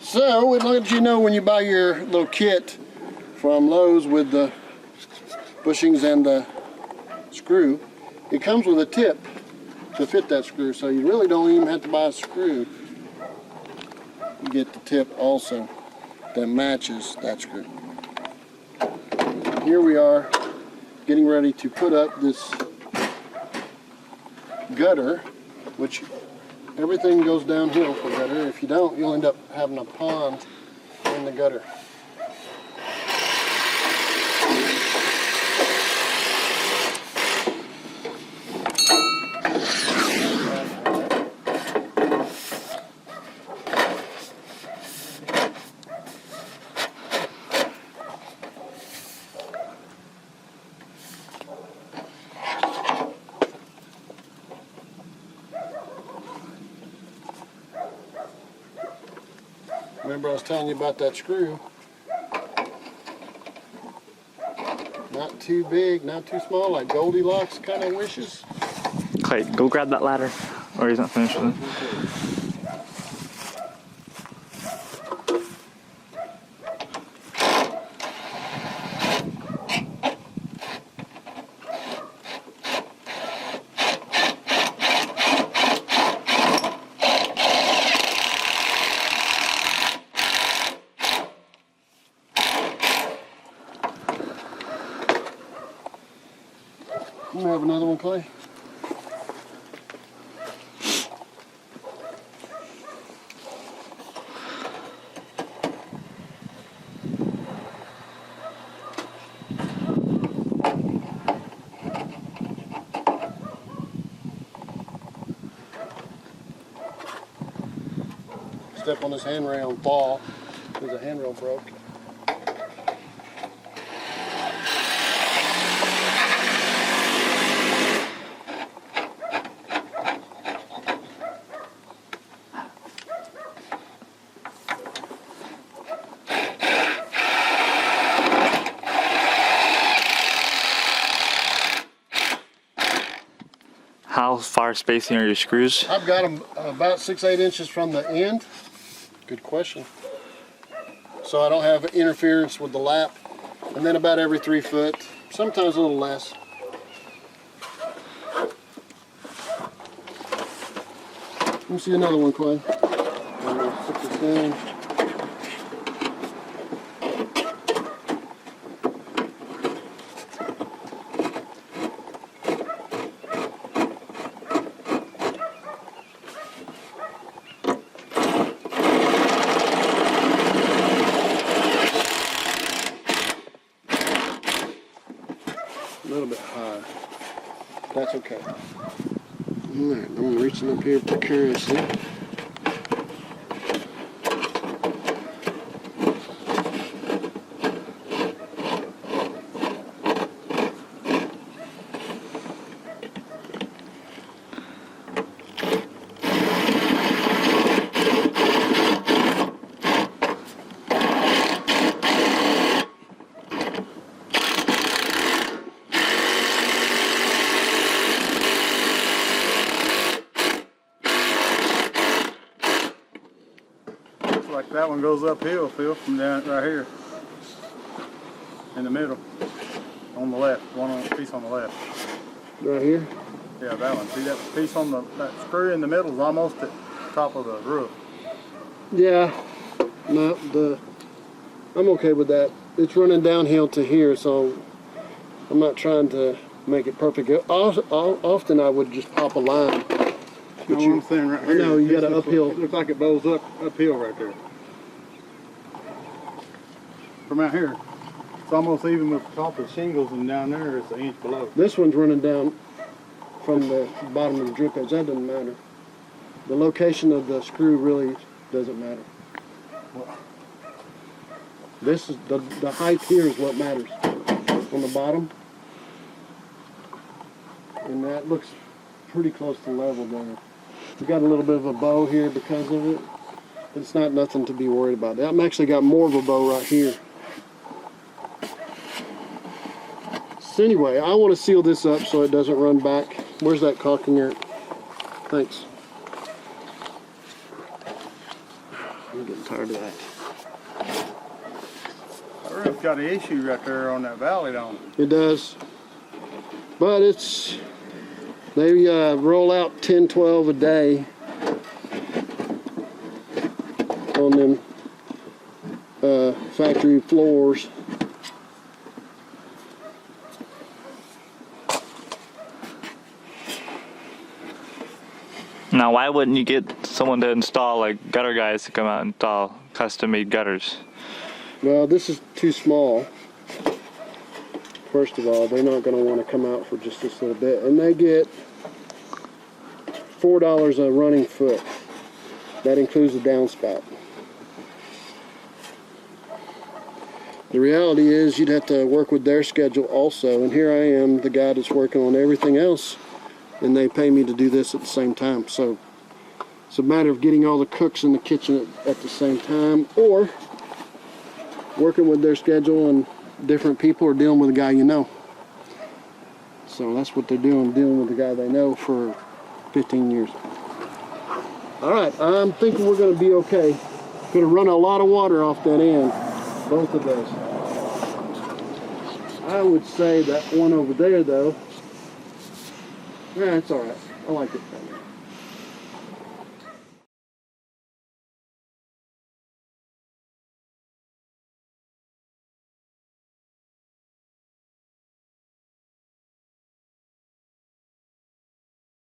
So we'd let you know when you buy your little kit from Lowe's with the bushings and the screw, it comes with a tip to fit that screw, so you really don't even have to buy a screw. You get the tip also that matches that screw. Here we are getting ready to put up this gutter, which everything goes downhill for gutter. If you don't, you'll end up having a pond in the gutter. Remember I was telling you about that screw. Not too big, not too small, like Goldilocks kind of wishes. Clay, go grab that ladder, or he's not finished with it. You have another one, Clay? Step on this handrail and fall because the handrail broke. How far spacing are your screws? I've got them about 6-8 inches from the end. Good question. So I don't have interference with the lap. And then about every 3 foot, sometimes a little less. Let me see another one, Clay. I'm going to put this in. A little bit high. That's okay. Alright, I'm reaching up here precariously. Like that one goes uphill, Phil, from down right here in the middle, on the left, one on piece on the left. Right here? Yeah, that one. See that piece on that screw in the middle is almost at the top of the roof. Yeah. No, I'm okay with that. It's running downhill to here, so I'm not trying to make it perfect. Often I would just pop a line. But you, I'm saying right here. I know, you got an uphill. It looks like it bows uphill right there. From out here, it's almost even with the top of the shingles, and down there it's an inch below. This one's running down from the bottom of the drip edge. That doesn't matter. The location of the screw really doesn't matter. This is the height here is what matters on the bottom, and that looks pretty close to level there. We got a little bit of a bow here because of it. It's not nothing to be worried about. I'm actually got more of a bow right here. So anyway, I want to seal this up so it doesn't run back. Where's that caulking here? Thanks. I'm getting tired of that. That roof's got an issue right there on that valley, don't it? It does. But it's, they roll out 10, 12 a day on them factory floors. Now, why wouldn't you get someone to install, like gutter guys to come out and install custom-made gutters? Well, this is too small. First of all, they're not going to want to come out for just this little bit. And they get $4 a running foot. That includes the downspout. The reality is you'd have to work with their schedule also. And here I am, the guy that's working on everything else, and they pay me to do this at the same time. So it's a matter of getting all the cooks in the kitchen at the same time, or working with their schedule and different people, or dealing with a guy you know. So that's what they're doing, dealing with the guy they know for 15 years. All right, I'm thinking we're going to be okay. Going to run a lot of water off that end, both of those. I would say that one over there, though, yeah, it's all right. I like it.